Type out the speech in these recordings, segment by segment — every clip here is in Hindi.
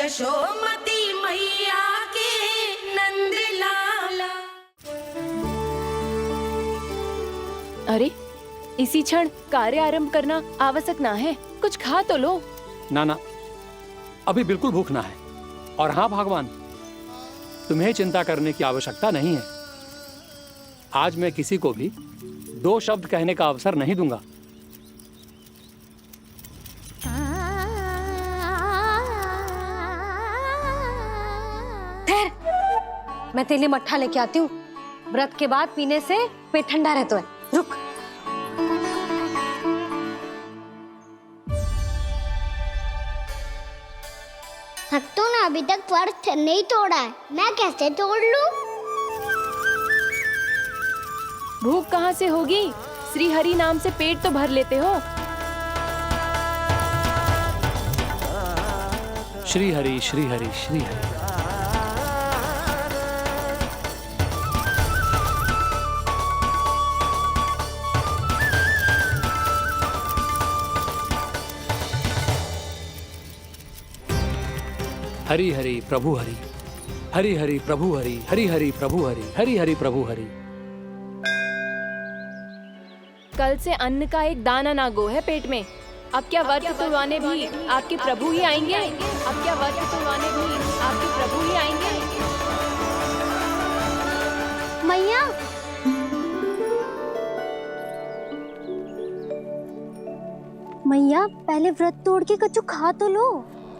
यशोमती मैया के नंद लाला। अरे इसी क्षण कार्य आरंभ करना आवश्यक ना है, कुछ खा तो लो। ना ना, अभी बिल्कुल भूख ना है। और हाँ भगवान, तुम्हें चिंता करने की आवश्यकता नहीं है। आज मैं किसी को भी 2 शब्द कहने का अवसर नहीं दूंगा। ठहर, मैं तेरे लिए मट्ठा लेके आती हूँ। व्रत के बाद पीने से पेट ठंडा रहता है। रुक। भक्तों ने अभी तक व्रत नहीं तोड़ा है, मैं कैसे तोड़ लूं? भूख कहाँ से होगी? श्री हरि नाम से पेट तो भर लेते हो। श्री हरि श्री हरि श्री हरि। हरि हरि प्रभु हरि, हरि हरि प्रभु हरि, हरि हरि प्रभु हरि, हरि हरि प्रभु हरि। कल से अन्न का एक दाना ना गो है पेट में। अब क्या व्रत तुड़वाने भी आपके प्रभु ही आएंगे? अब क्या व्रत तुड़वाने भी आपके प्रभु ही आएंगे? मैया, मैया पहले व्रत तोड़ के कच्चू खा तो लो।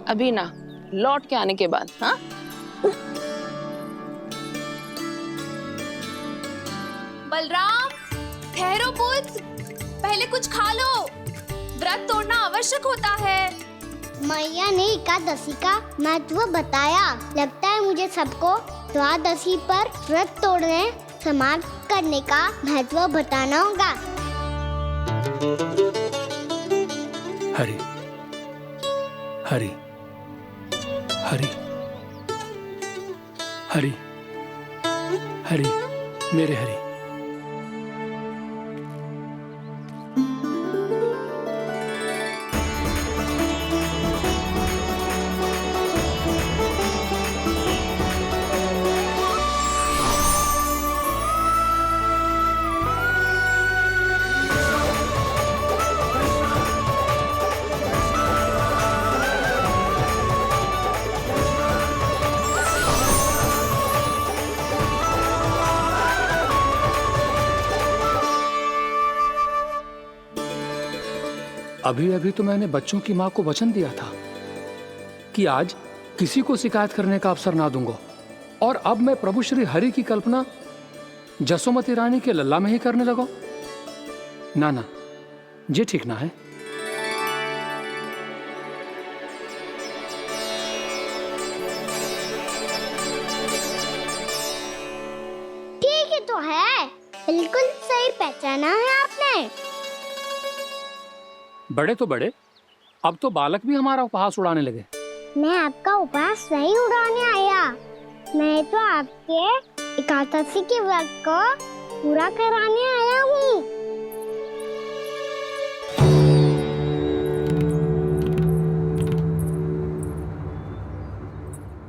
अभी ना, लौट के आने के बाद। हाँ, बलराम, ठहरो पुत्र, पहले कुछ खा लो। व्रत तोड़ना आवश्यक होता है। मैया ने एकादशी का महत्व बताया। लगता है मुझे सबको द्वादशी पर व्रत तोड़ने समाप्त करने का महत्व बताना होगा। हरि हरि हरि हरि हरि, मेरे हरि। अभी अभी तो मैंने बच्चों की माँ को वचन दिया था कि आज किसी को शिकायत करने का अवसर ना दूंगा, और अब मैं प्रभु श्री हरि की कल्पना जसोमती रानी के लल्ला में ही करने लगा। ना ना, ये ठीक ना है। ठीक ही तो है, बिल्कुल सही पहचाना है आपने। बड़े तो बड़े, अब तो बालक भी हमारा उपहास उड़ाने लगे। मैं आपका उपहास नहीं उड़ाने आया, मैं तो आपके एकादशी के व्रत को पूरा कराने आया हूँ।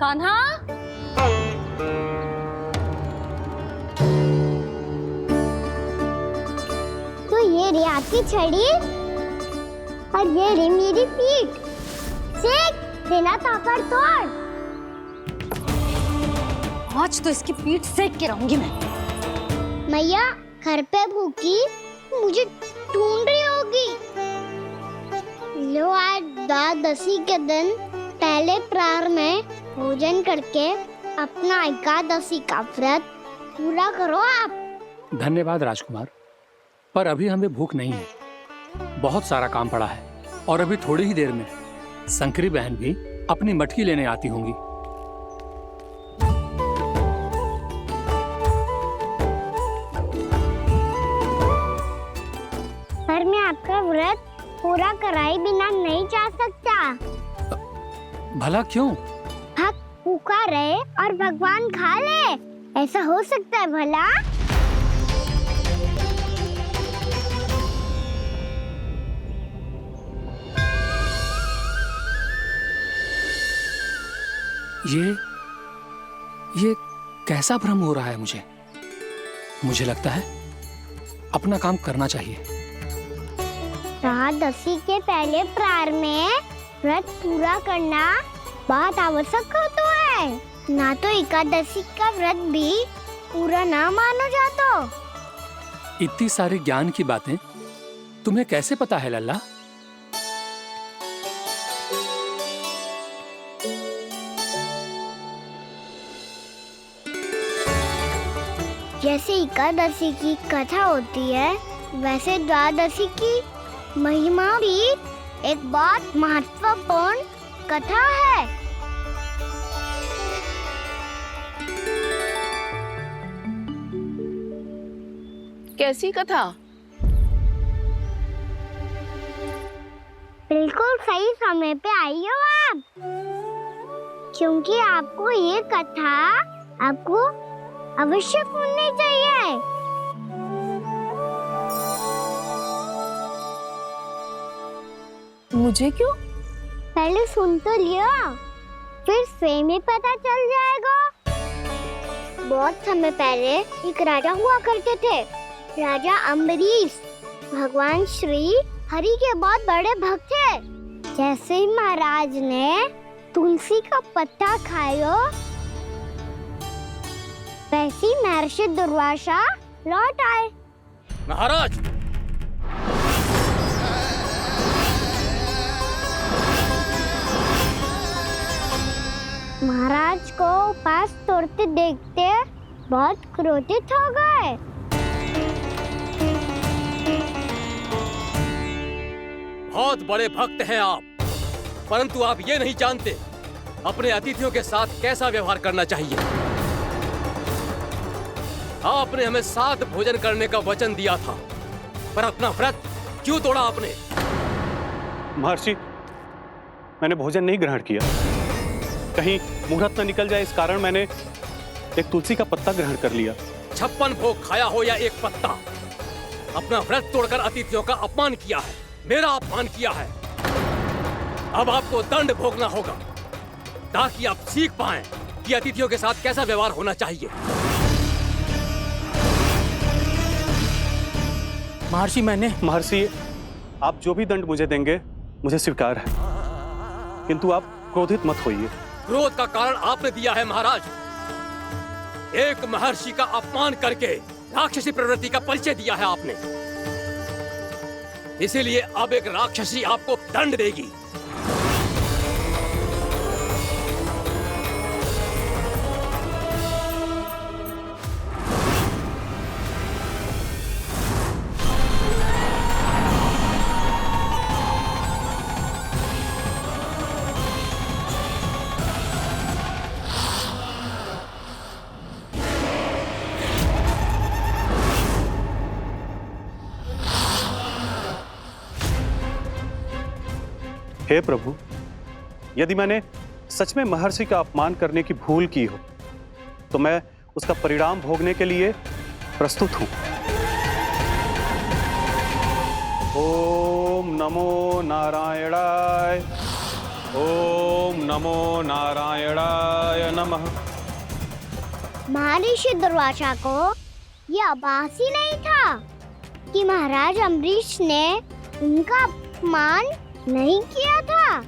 कान्हा, तो ये रे आपकी छड़ी और ये रे मेरी पीठ। सेक देना तापर तोड़। आज तो इसकी पीठ सेक के रहूंगी मैं। मैया घर पे भूखी मुझे ढूंढ रही होगी। लो, आज द्वादशी के दिन पहले प्रहर में भोजन करके अपना एकादशी का व्रत पूरा करो आप। धन्यवाद राजकुमार, पर अभी हमें भूख नहीं है। बहुत सारा काम पड़ा है, और अभी थोड़ी ही देर में शंकरी बहन भी अपनी मटकी लेने आती होंगी। पर मैं आपका व्रत पूरा कराए बिना नहीं जा सकता। भला क्यों? भक्त भूखा रहे और भगवान खा ले, ऐसा हो सकता है भला? ये कैसा भ्रम हो रहा है मुझे लगता है अपना काम करना चाहिए। एकादशी के पहले प्रार में व्रत पूरा करना बहुत आवश्यक होता है, ना तो एकादशी का व्रत भी पूरा ना मानो जातो। इतनी सारी ज्ञान की बातें तुम्हें कैसे पता है लल्ला? जैसे एकादशी की कथा होती है, वैसे द्वादशी की महिमा भी एक बहुत महत्वपूर्ण कथा है। कैसी कथा? बिल्कुल सही समय पे आई हो आप, क्योंकि आपको ये कथा आपको अवश्य सुननी चाहिए। मुझे क्यों? पहले सुन तो लियो, फिर स्वयं ही पता चल जाएगा। बहुत समय पहले एक राजा हुआ करते थे, राजा अम्बरीश। भगवान श्री हरि के बहुत बड़े भक्त थे। जैसे ही महाराज ने तुलसी का पत्ता खायो, वैसे ही महर्षि दुर्वासा लौट आए। महाराज, महाराज को उपास तोड़ते देखते बहुत क्रोधित हो गए। बहुत बड़े भक्त हैं आप, परंतु आप ये नहीं जानते अपने अतिथियों के साथ कैसा व्यवहार करना चाहिए। आपने हमें साथ भोजन करने का वचन दिया था, पर अपना व्रत क्यों तोड़ा आपने? महर्षि, मैंने भोजन नहीं ग्रहण किया। कहीं मुहूर्त न निकल जाए, इस कारण मैंने एक तुलसी का पत्ता ग्रहण कर लिया। 56 भोग खाया हो या एक पत्ता, अपना व्रत तोड़कर अतिथियों का अपमान किया है, मेरा अपमान किया है। अब आपको दंड भोगना होगा, ताकि आप सीख पाएं कि अतिथियों के साथ कैसा व्यवहार होना चाहिए। महर्षि, आप जो भी दंड मुझे देंगे मुझे स्वीकार है, किंतु आप क्रोधित मत होइए। क्रोध का कारण आपने दिया है महाराज। एक महर्षि का अपमान करके राक्षसी प्रवृत्ति का परिचय दिया है आपने, इसीलिए अब एक राक्षसी आपको दंड देगी। हे प्रभु, यदि मैंने सच में महर्षि का अपमान करने की भूल की हो, तो मैं उसका परिणाम भोगने के लिए प्रस्तुत हूं। ओम नमो नारायणाय, ओम नमो नारायणाय नमः। महर्षि दुर्वासा को यह आभास ही नहीं था कि महाराज अम्बरीश ने उनका अपमान नहीं किया था।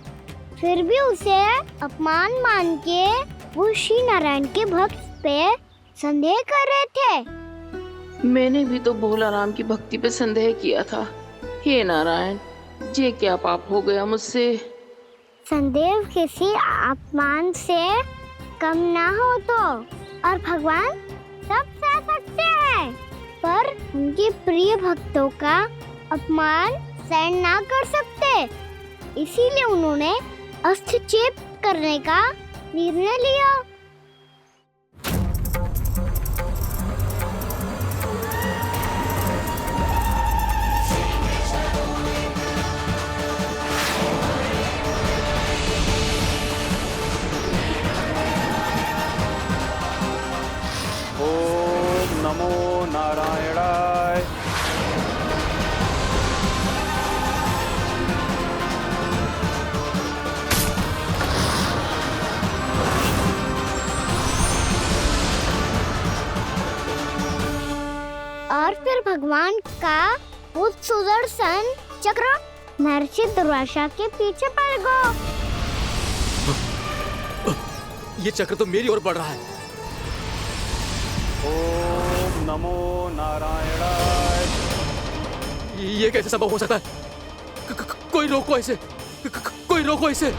फिर भी उसे अपमान मान के वो श्री नारायण के भक्त पे संदेह कर रहे थे। मैंने भी तो भोला राम की भक्ति पे संदेह किया था। हे नारायण, ये क्या पाप हो गया मुझसे? संदेह किसी अपमान से कम ना हो तो, और भगवान सब सह सकते हैं, पर उनके प्रिय भक्तों का अपमान सहन ना कर सकते, इसीलिए उन्होंने हस्तक्षेप करने का निर्णय लिया। ओम नमो नारायणाय। और फिर भगवान का वो सुदर्शन चक्र महर्षि दुर्वासा के पीछे पड़ गया। ये चक्र तो मेरी ओर बढ़ रहा है। ओम नमो नारायणाय। ये कैसे संभव हो सकता है? कोई रोको इसे, कोई रोको इसे।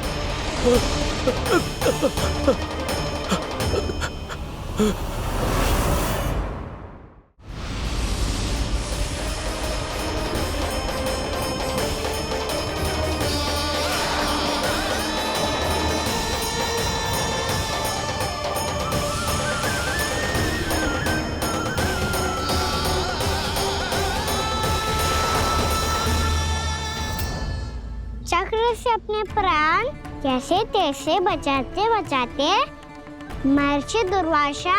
चक्र से अपने प्राण कैसे तैसे बचाते बचाते महर्षि दुर्वासा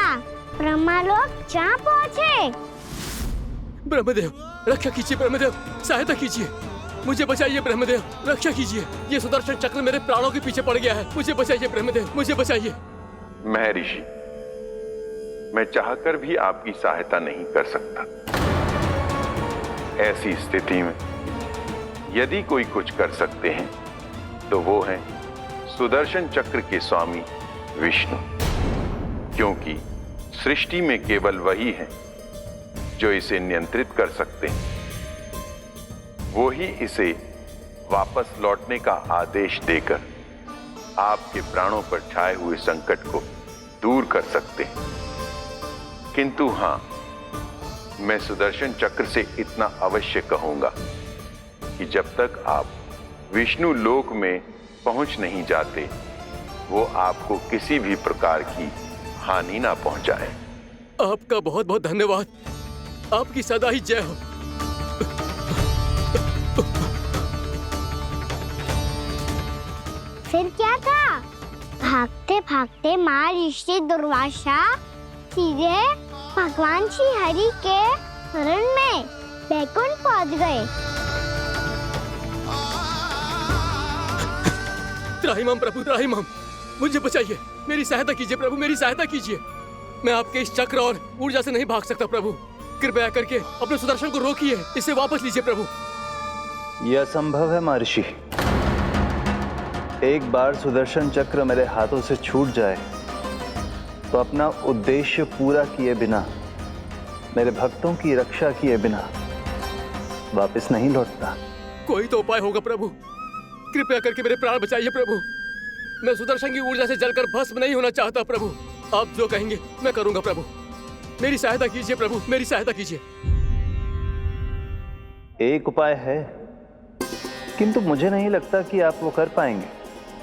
ब्रह्मलोक जा पहुंचे। ब्रह्मदेव रक्षा कीजिए, ब्रह्मदेव सहायता कीजिए, मुझे बचाइए ब्रह्मदेव, रक्षा कीजिए। ये सुदर्शन चक्र मेरे प्राणों के पीछे पड़ गया है, मुझे बचाइए ब्रह्मदेव, मुझे बचाइए। महर्षि, मैं चाहकर भी आपकी सहायता नहीं कर सकता। ऐसी स्थिति में यदि कोई कुछ कर सकते हैं तो वो हैं सुदर्शन चक्र के स्वामी विष्णु, क्योंकि सृष्टि में केवल वही है जो इसे नियंत्रित कर सकते हैं। वो ही इसे वापस लौटने का आदेश देकर आपके प्राणों पर छाए हुए संकट को दूर कर सकते हैं। किंतु हां, मैं सुदर्शन चक्र से इतना अवश्य कहूंगा कि जब तक आप विष्णु लोक में पहुंच नहीं जाते, वो आपको किसी भी प्रकार की हानि ना पहुंचाए। आपका बहुत बहुत धन्यवाद, आपकी सदा ही जय हो। फिर क्या था? भागते भागते महर्षि दुर्वासा सीधे भगवान श्री हरि के शरण में बैकुंठ पहुंच गए। त्राहिमाम प्रभु, त्राहिमाम, मुझे बचाइए, मेरी सहायता कीजिए प्रभु, मेरी सहायता कीजिए। मैं आपके इस चक्र और ऊर्जा से नहीं भाग सकता प्रभु, कृपया करके अपने सुदर्शन को रोकिए, इसे वापस लीजिए प्रभु। यह असंभव है महर्षि। एक बार सुदर्शन चक्र मेरे हाथों से छूट जाए तो अपना उद्देश्य पूरा किए बिना, मेरे भक्तों की रक्षा किए बिना वापस नहीं लौटता। कोई तो उपाय होगा प्रभु, कृपया करके मेरे प्राण बचाइए प्रभु। मैं सुदर्शन की ऊर्जा से जलकर भस्म नहीं होना चाहता प्रभु। आप जो कहेंगे मैं करूंगा प्रभु, मेरी सहायता कीजिए प्रभु, मेरी सहायता कीजिए। एक उपाय है, किंतु मुझे नहीं लगता कि आप वो कर पाएंगे।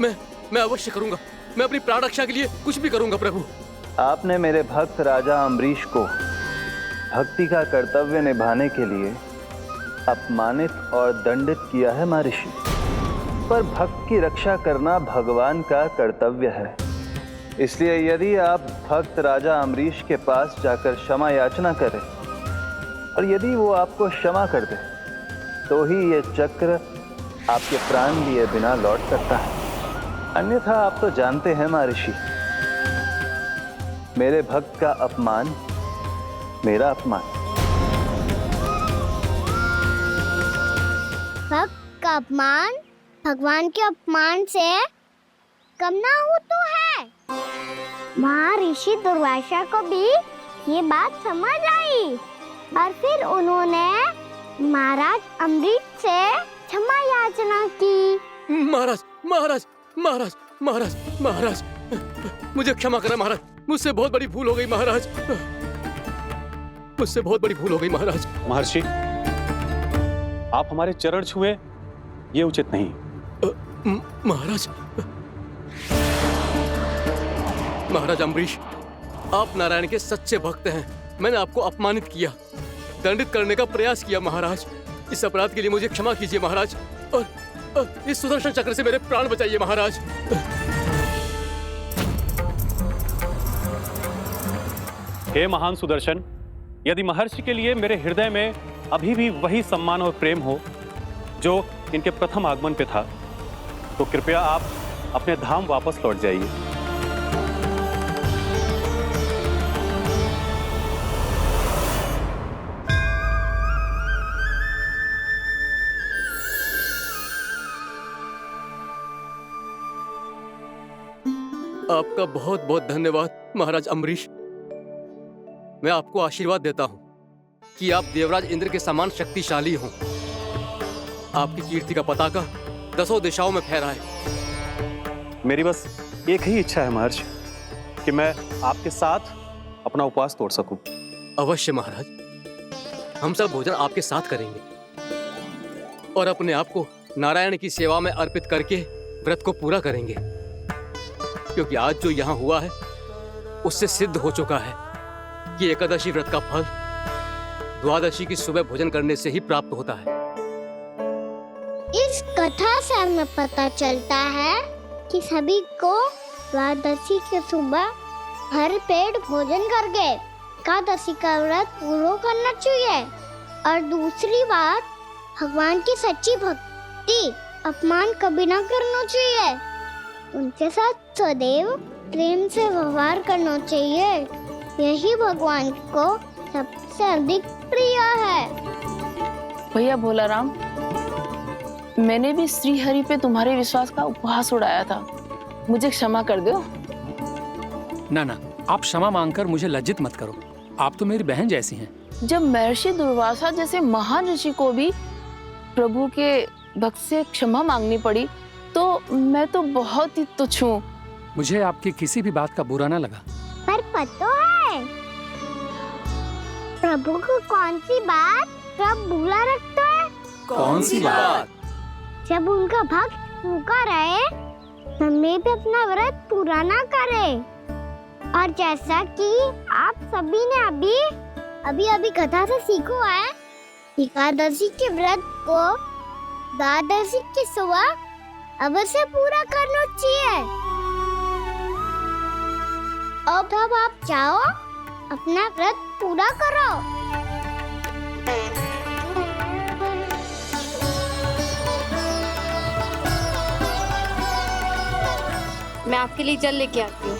मैं अवश्य करूंगा, मैं अपनी प्राण रक्षा के लिए कुछ भी करूंगा प्रभु। आपने मेरे भक्त राजा अम्बरीश को भक्ति का कर्तव्य निभाने के लिए अपमानित और दंडित किया है महर्षि, पर भक्त की रक्षा करना भगवान का कर्तव्य है। इसलिए यदि आप भक्त राजा अम्बरीश के पास जाकर क्षमा याचना करें और यदि वो आपको क्षमा कर दे तो ही ये चक्र आपके प्राण लिए बिना लौट सकता है। अन्यथा आप तो जानते हैं महर्षि, मेरे भक्त का अपमान मेरा अपमान। भक्त का अपमान भगवान के अपमान से कम ना हो तो है। महर्षि दुर्वासा को भी ये बात समझ आई और फिर उन्होंने महाराज अम्बरीश से क्षमा याचना की। महाराज महाराज महाराज महाराज महाराज, मुझे क्षमा करें महाराज, मुझसे बहुत बड़ी भूल हो गई महाराज, मुझसे बहुत बड़ी भूल हो गई महाराज। महर्षि, आप हमारे चरण छुए ये उचित नहीं। महाराज, महाराज अम्बरीश, आप नारायण के सच्चे भक्त हैं। मैंने आपको अपमानित किया, दंडित करने का प्रयास किया महाराज। इस अपराध के लिए मुझे क्षमा कीजिए महाराज, और इस सुदर्शन चक्र से मेरे प्राण बचाइए महाराज। हे महान सुदर्शन, यदि महर्षि के लिए मेरे हृदय में अभी भी वही सम्मान और प्रेम हो जो इनके प्रथम आगमन पे था, तो कृपया आप अपने धाम वापस लौट जाइए। आपका बहुत बहुत धन्यवाद महाराज अम्बरीश। मैं आपको आशीर्वाद देता हूँ कि आप देवराज इंद्र के समान शक्तिशाली हों। आपकी कीर्ति का पताका 10 दिशाओं में फहराए। मेरी बस एक ही इच्छा है महर्षि कि मैं आपके साथ अपना उपवास तोड़ सकूं। अवश्य महाराज, हम सब भोजन आपके साथ करेंगे और अपने आप को नारायण की सेवा में अर्पित करके व्रत को पूरा करेंगे, क्योंकि आज जो यहाँ हुआ है उससे सिद्ध हो चुका है कि एकादशी व्रत का फल द्वादशी की सुबह भोजन करने से ही प्राप्त होता है। इस कथा से हमें पता चलता है कि सभी को द्वादशी के सुबह भर पेट भोजन करके एकादशी का व्रत पूरा करना चाहिए। और दूसरी बात, भगवान की सच्ची भक्ति अपमान कभी ना करना चाहिए। उनके साथ सदैव प्रेम से व्यवहार करना चाहिए। यही भगवान को सबसे अधिक प्रिय है। भैया भोलाराम, मैंने भी श्री हरि पे तुम्हारे विश्वास का उपहास उड़ाया था, मुझे क्षमा कर दो। ना ना, आप क्षमा मांगकर मुझे लज्जित मत करो। आप तो मेरी बहन जैसी हैं। जब महर्षि दुर्वासा जैसे महान ऋषि को भी प्रभु के भक्त से क्षमा मांगनी पड़ी, तो मैं तो बहुत ही तुच्छ हूँ। मुझे आपकी किसी भी बात का बुरा ना लगा। पर पता है प्रभु को कौन सी बात कब बुरा रखता है? कौन सी बात? जब उनका भक्त भूखा रहे, हमें भी अपना व्रत पूरा ना करे। और जैसा कि आप सभी ने अभी कथा से सीखो है, एकादशी के व्रत को द्वादशी की सुबह अवश्य पूरा करना चाहिए। अब आप जाओ, अपना व्रत पूरा करो। मैं आपके लिए जल लेके आती हूँ।